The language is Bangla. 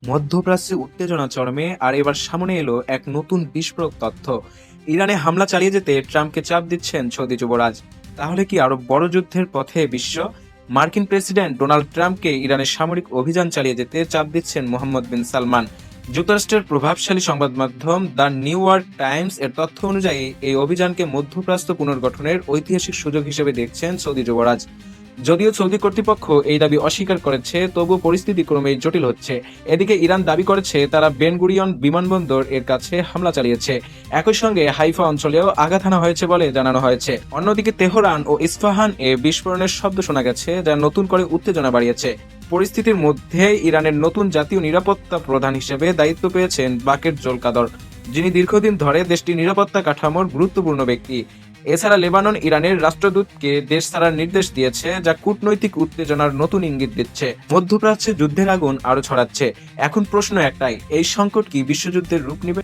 মধ্যপ্রাচ্যে উত্তেজনা চরমে, আর এবার সামনে এলো এক নতুন বিস্ফোরক তথ্য। ইরানে হামলা চালিয়ে যেতে ট্রাম্পকে চাপ দিচ্ছেন সৌদি যুবরাজ। তাহলে কি আরো বড় যুদ্ধের পথে বিশ্ব? মার্কিন প্রেসিডেন্ট ডোনাল্ড ট্রাম্পকে ইরানের সামরিক অভিযান চালিয়ে যেতে চাপ দিচ্ছেন মোহাম্মদ বিন সালমান। যুক্তরাষ্ট্রের প্রভাবশালী সংবাদ মাধ্যম দ্য নিউ ইয়র্ক টাইমস এর তথ্য অনুযায়ী এই অভিযানকে মধ্যপ্রাচ্য পুনর্গঠনের ঐতিহাসিক সুযোগ হিসেবে দেখছেন সৌদি যুবরাজ। যদিও সৌদি কর্তৃপক্ষ এই দাবি অস্বীকার করেছে, তবুও পরিস্থিতি ক্রমেই জটিল হচ্ছে। এদিকে ইরান দাবি করেছে তারা বেন গুরিয়ন বিমানবন্দর এর কাছে হামলা চালিয়েছে। একই সঙ্গে হাইফা অঞ্চলেও আঘাত হানা হয়েছে বলে জানানো হয়েছে। অন্যদিকে তেহরান ও ইস্পাহান এ বিস্ফোরণের শব্দ শোনা গেছে, যা নতুন করে উত্তেজনা বাড়িয়েছে। পরিস্থিতির মধ্যে ইরানের নতুন জাতীয় নিরাপত্তা প্রধান হিসেবে দায়িত্ব পেয়েছেন বাকের জোলকাদর, যিনি দীর্ঘদিন ধরে দেশটির নিরাপত্তা কাঠামোর গুরুত্বপূর্ণ ব্যক্তি। এছাড়া লেবানন ইরানের রাষ্ট্রদূতকে দেশ ছাড়ার নির্দেশ দিয়েছে, যা কূটনৈতিক উত্তেজনার নতুন ইঙ্গিত দিচ্ছে। মধ্যপ্রাচ্যে যুদ্ধের আগুন আরো ছড়াচ্ছে। এখন প্রশ্ন একটাই, এই সংকট কি বিশ্বযুদ্ধের রূপ নেবে?